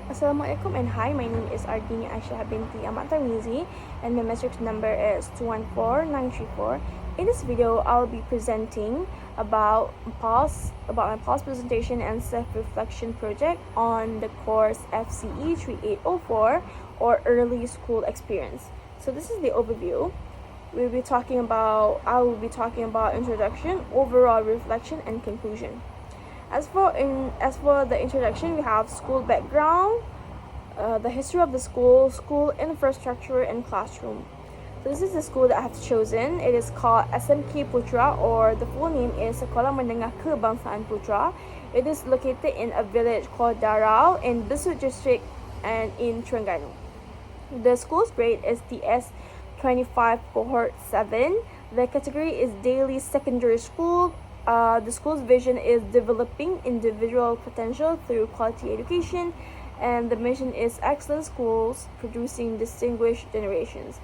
Assalamualaikum and hi, my name is Ardini Aisyah binti Ahmad Tarmizi and my metrics number is 214934. In this video, I'll be presenting about my past presentation and self-reflection project on the course FCE3804 or Early School Experience. So this is the overview. I will be talking about introduction, overall reflection, and conclusion. As for the introduction, we have school background, the history of the school infrastructure, and classroom. So this is the school that I have chosen. It is called SMK Putra, or the full name is Sekolah Menengah Kebangsaan Putra. It is located in a village called Darau in Besut district and in Terengganu. The school's grade is TS25 cohort 7. The category is daily secondary school. The school's vision is developing individual potential through quality education, and the mission is excellent schools producing distinguished generations.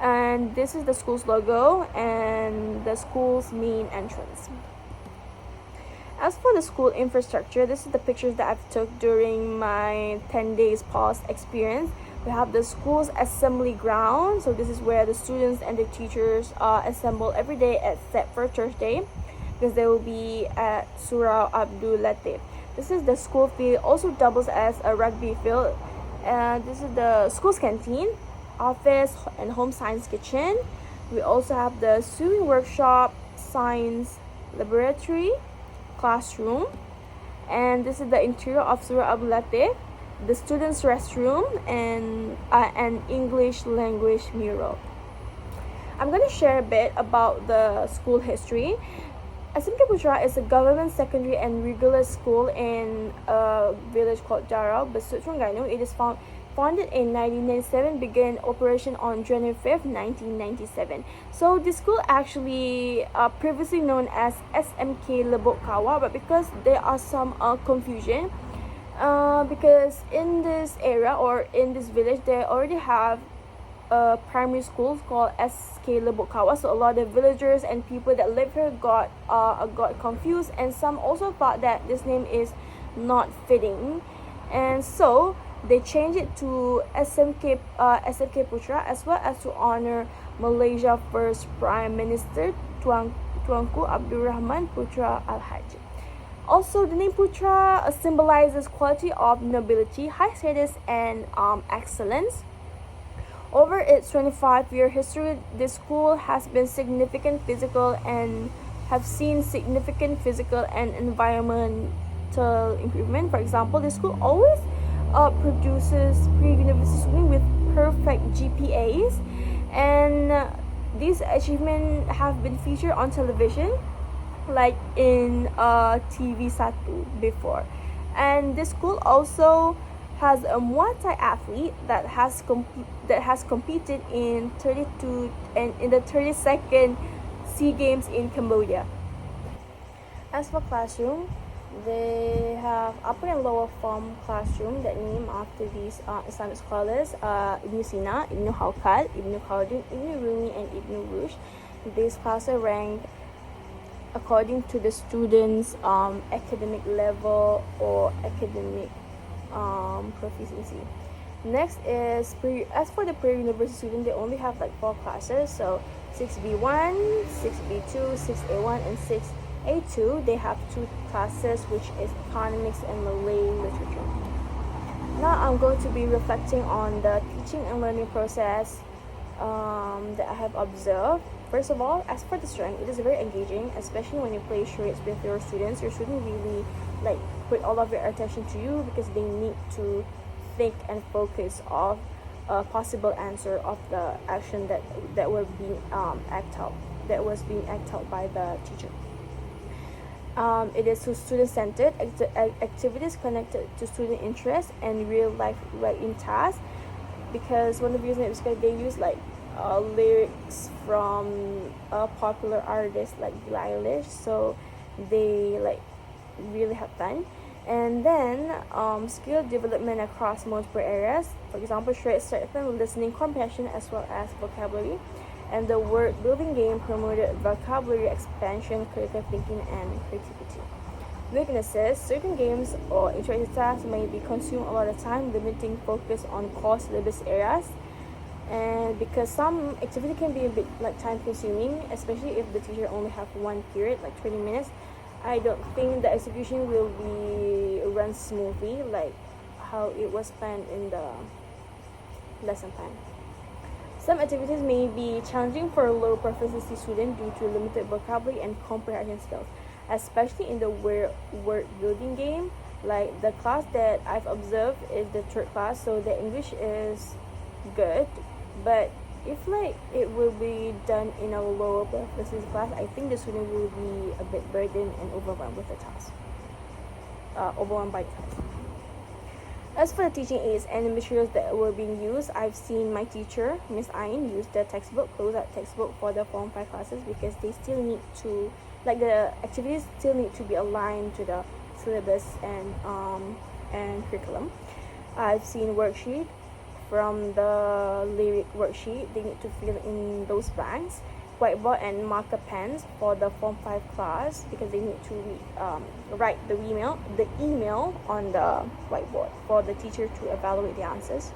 And this is the school's logo and the school's main entrance. As for the school infrastructure, this is the pictures that I've took during my 10 days past experience. We have the school's assembly ground. So this is where the students and the teachers assemble every day except for Thursday, because they will be at Surau Abdul Latif. This is the school field, also doubles as a rugby field. And this is the school's canteen, office, and home science kitchen. We also have the swimming workshop, science laboratory, classroom. And this is the interior of Surau Abdul Latif, the students' restroom, and an English language mural. I'm going to share a bit about the school history. SMK Putra is a government secondary and regular school in a village called Darau, Besut, Terengganu. It is founded in 1997, began operation on January 5th, 1997. So this school actually previously known as SMK Lebok Kawa, but because there are some confusion, because in this area or in this village, they already have primary schools called SK Lebok Kawa. So a lot of villagers and people that live here got confused, and some also thought that this name is not fitting, and so they changed it to SMK Putra, as well as to honor Malaysia first Prime Minister Tuanku Abdul Rahman Putra Al-Hajj. Also, the name Putra symbolizes quality of nobility, high status, and excellence. Over its 25-year history, this school has been significant physical and environmental improvement. For example, the school always produces pre-university students with perfect GPAs, and these achievements have been featured on television, like in TV1 before. And this school also has a Muay Thai athlete that has competed in the 32nd SEA Games in Cambodia. As for classroom, they have upper and lower form classroom that named after these Islamic scholars, Ibn Sina, Ibn Hawkal, Ibn Khaldun, Ibn Rumi, and Ibn Rushd. These classes are ranked according to the students' academic level or academic proficiency. Next is as for the pre-university student, they only have like 4 classes. So 6B1, 6B2, 6A1, and 6A2. They have 2 classes, which is economics and Malay literature. Now I'm going to be reflecting on the teaching and learning process that I have observed. First of all, as for the strength, it is very engaging, especially when you play charades with your students. Your students really put all of their attention to you because they need to think and focus of a possible answer of the action that was being acted out by the teacher. It is student-centered activities connected to student interest and real-life writing tasks, because one of the reasons is because they use lyrics from popular artists like Billie Eilish, so they really have fun. And then skill development across multiple areas. For example, strengthen listening comprehension as well as vocabulary. And the word building game promoted vocabulary expansion, critical thinking, and creativity. Weaknesses: certain games or interactive tasks may be consume a lot of time, limiting focus on core syllabus areas. And because some activity can be a bit like time consuming, especially if the teacher only have one period, like 20 minutes, I don't think the execution will be run smoothly like how it was planned in the lesson plan. Some activities may be challenging for low proficiency students due to limited vocabulary and comprehension skills, especially in the word building game. Like the class that I've observed is the third class, so the English is good, but if like it will be done in a lower proficiency class, I think the student will be a bit burdened and overwhelmed with the task. Overwhelmed by the task. As for the teaching aids and the materials that were being used, I've seen my teacher, Miss Ayn, use the textbook, close-out textbook for the Form 5 classes because they still need to, like the activities still need to be aligned to the syllabus and curriculum. I've seen worksheet from the lyric worksheet. They need to fill in those blanks. Whiteboard and marker pens for the Form 5 class because they need to write the email on the whiteboard for the teacher to evaluate the answers.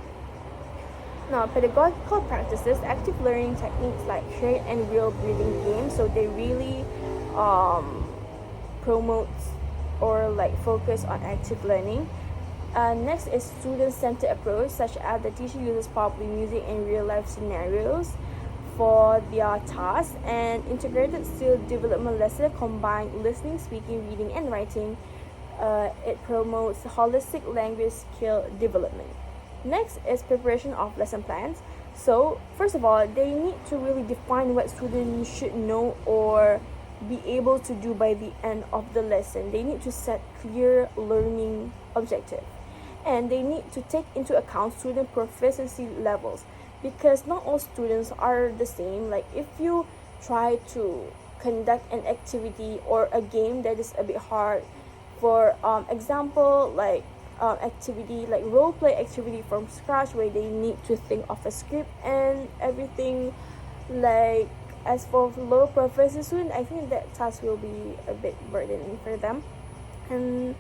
Now, pedagogical practices, active learning techniques like shared and real breathing games, so they really promote or like focus on active learning. Next is student-centered approach, such as the teacher uses popular music and real-life scenarios for their tasks, and integrated skill development lesson combine listening, speaking, reading, and writing. It promotes holistic language skill development. Next is preparation of lesson plans. So first of all, they need to really define what students should know or be able to do by the end of the lesson. They need to set clear learning objective, and they need to take into account student proficiency levels because not all students are the same. Like if you try to conduct an activity or a game that is a bit hard, for example, like activity like role play activity from scratch where they need to think of a script and everything, like as for low proficiency student, I think that task will be a bit burdening for them. And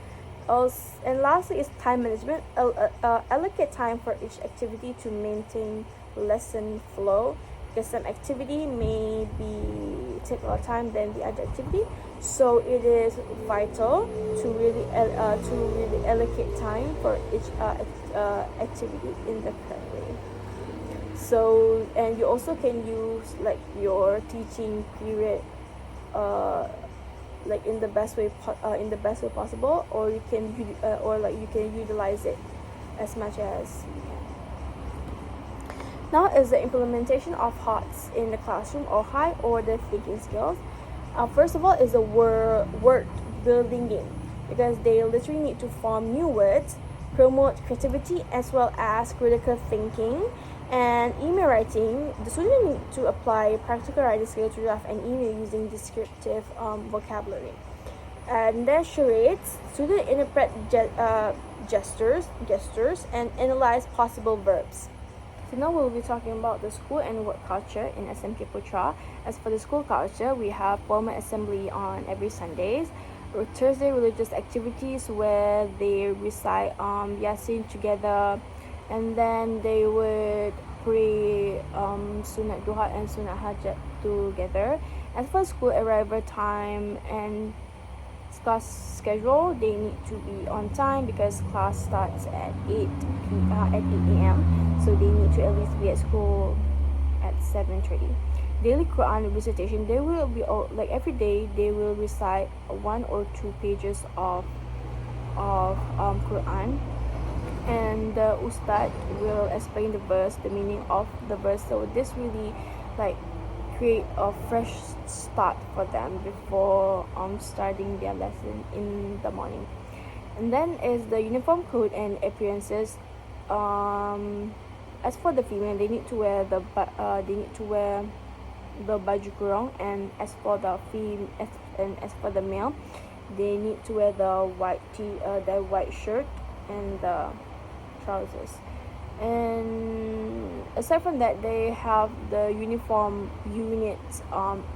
lastly is time management. Allocate time for each activity to maintain lesson flow because some activity may be take a lot of time than the other activity, so it is vital to really allocate time for each activity in the correct way. So, and you also can use like your teaching period like in the best way possible, or you can utilize it as much as you can. Now is the implementation of HOTS in the classroom, or high order thinking skills. First of all is the word building game because they literally need to form new words, promote creativity as well as critical thinking. And email writing, the student need to apply practical writing skill to draft an email using descriptive vocabulary. And then charades, student interpret gestures and analyze possible verbs. So now we'll be talking about the school and work culture in SMK Putra. As for the school culture, we have formal assembly on every Sundays. Thursday religious activities where they recite Yasin together, and then they would pray Sunat Duha and Sunat Hajat together. As for school arrival time and class schedule, they need to be on time because class starts at 8 a.m. So they need to at least be at school at 7:30. Daily Quran recitation, they will be like every day they will recite 1 or 2 pages of Quran, and the ustad will explain the verse, the meaning of the verse. So this really like create a fresh start for them before starting their lesson in the morning. And then is the uniform code and appearances. As for the female, they need to wear the baju kurung, and as for the male, they need to wear the white shirt and the trousers. And aside from that, they have the uniform units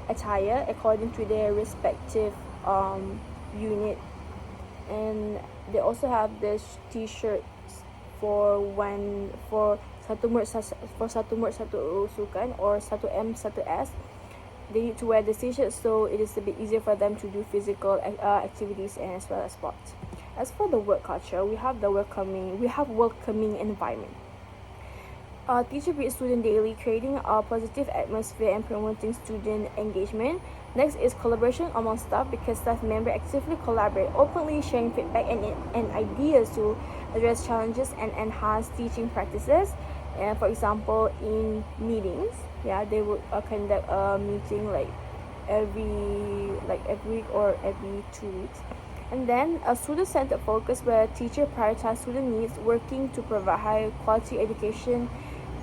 attire according to their respective unit and they also have this t-shirts for satu murid satu sukan or satu M satu S. They need to wear the t-shirts so it is a bit easier for them to do physical activities and as well as sports. As for the work culture, we have welcoming environment. Teacher greets student daily, creating a positive atmosphere and promoting student engagement. Next is collaboration among staff, because staff members actively collaborate, openly sharing feedback and ideas to address challenges and enhance teaching practices. For example, in meetings, they would conduct a meeting every week or every 2 weeks. And then a student-centered focus, where teachers prioritize student needs, working to provide high quality education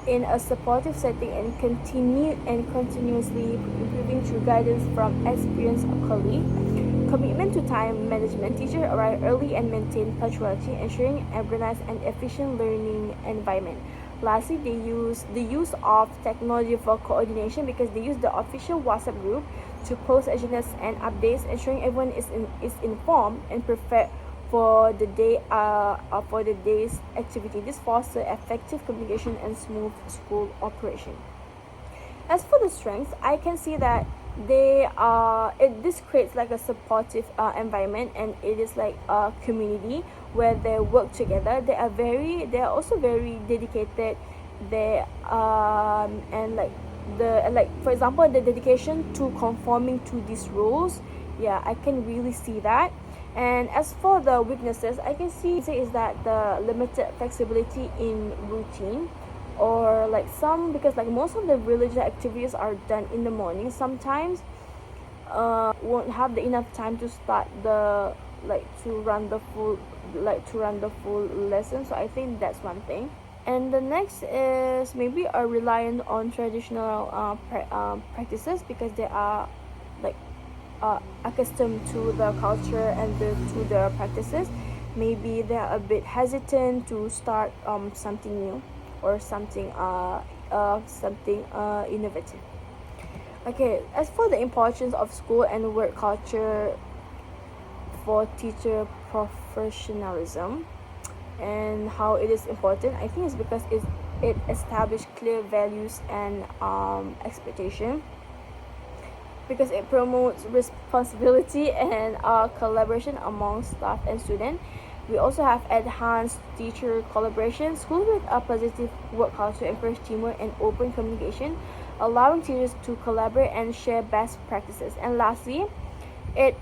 in a supportive setting and continuously improving through guidance from experienced colleagues. Commitment to time management. Teachers arrive early and maintain punctuality, ensuring organized and efficient learning environment. Lastly, they use the use of technology for coordination, because they use the official WhatsApp group to post agendas and updates, ensuring everyone is informed and prepared for the day's activity. This fosters effective communication and smooth school operation. As for the strengths, I can see that this creates like a supportive environment, and it is like a community where they work together. They are also very dedicated. For example, the dedication to conforming to these rules. I can really see that. And as for the weaknesses, I can say is that the limited flexibility in routine, or because most of the religious activities are done in the morning. Sometimes won't have enough time to start to run the full lesson. So I think that's one thing. And the next is maybe are reliant on traditional practices, because they are accustomed to the culture and to the practices. Maybe they are a bit hesitant to start something new or something innovative. Okay, as for the importance of school and work culture for teacher professionalism and how it is important, I think it's because it establishes clear values and expectation, because it promotes responsibility and collaboration among staff and students. We also have enhanced teacher collaboration. Schools with a positive work culture encourage teamwork and open communication, allowing teachers to collaborate and share best practices. And lastly, it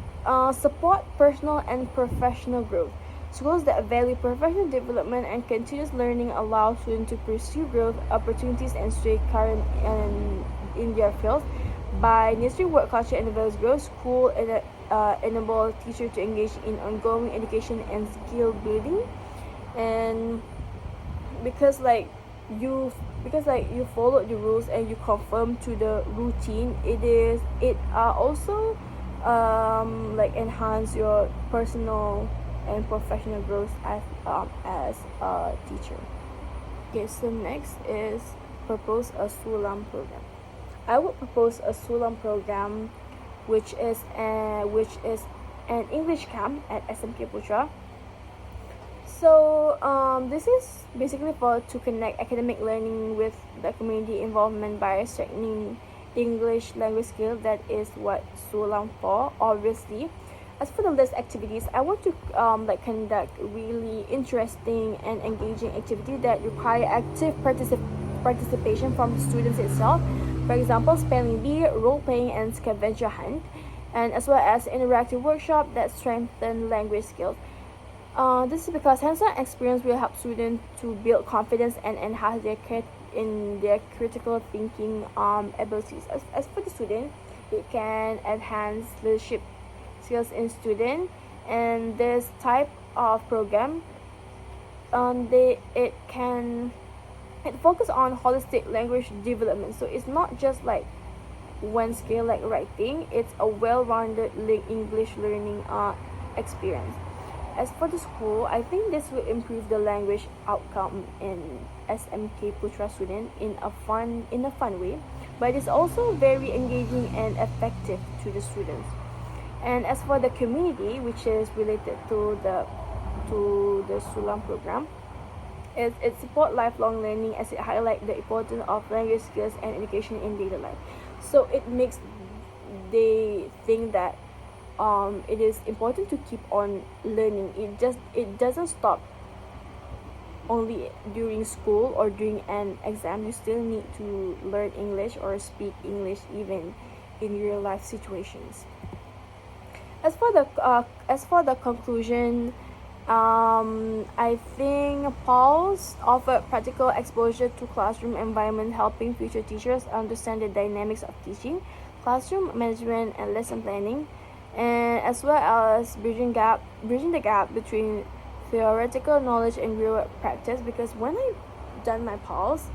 supports personal and professional growth. Schools that value professional development and continuous learning allow students to pursue growth opportunities and stay current in their fields. By nurturing work culture and values growth, school enable teachers to engage in ongoing education and skill building. And because you follow the rules and you conform to the routine, it also enhance your personal and professional growth as a teacher. Okay, so next is propose a Sulam program. I would propose a Sulam program, which is an English camp at SMK Putra. So this is basically to connect academic learning with the community involvement by strengthening English language skills. That is what Sulam for, obviously. As for the list activities, I want to conduct really interesting and engaging activities that require active participation from the students itself. For example, spelling bee, role playing, and scavenger hunt, and as well as interactive workshop that strengthen language skills. This is because hands-on experience will help students to build confidence and enhance their critical thinking abilities. As for the student, it can enhance leadership skills in student, and this type of program it focus on holistic language development. So it's not just one skill like writing, it's a well-rounded English learning experience. As for the school, I think this will improve the language outcome in SMK Putra student in a fun way, but it's also very engaging and effective to the students. And as for the community, which is related to the Sulam program, it support lifelong learning as it highlight the importance of language skills and education in daily life. So it makes they think that it is important to keep on learning. It doesn't stop only during school or during an exam. You still need to learn English or speak English even in real life situations. As for the conclusion, I think Paul's offered practical exposure to classroom environment, helping future teachers understand the dynamics of teaching, classroom management, and lesson planning, and as well as bridging the gap between theoretical knowledge and real world practice. Because when I done my Paul's,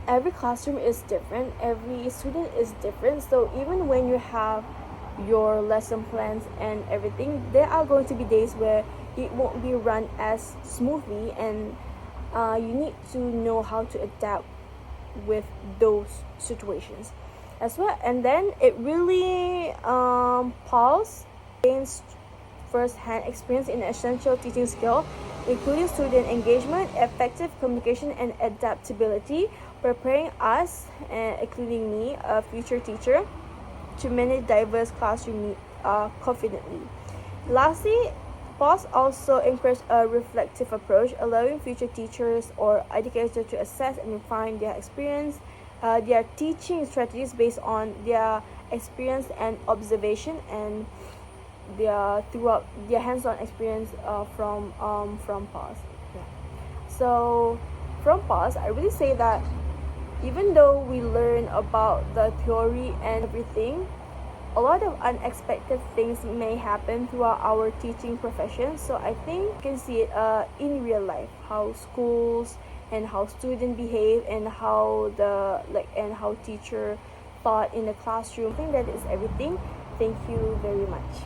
every classroom is different, every student is different. So even when you have your lesson plans and everything, there are going to be days where it won't be run as smoothly, and you need to know how to adapt with those situations as well. And then it really Pause gains first-hand experience in essential teaching skill, including student engagement, effective communication, and adaptability, preparing us, including me, a future teacher, to manage diverse classroom needs confidently. Lastly, Pause also encourage a reflective approach, allowing future teachers or educators to assess and refine their experience, their teaching strategies based on their experience and observation, and throughout their hands-on experience from Pause. Yeah. So from Pause, I really say that even though we learn about the theory and everything, a lot of unexpected things may happen throughout our teaching profession. So I think you can see it in real life, how schools and how students behave, and how how teacher thought in the classroom. I think that is everything. Thank you very much.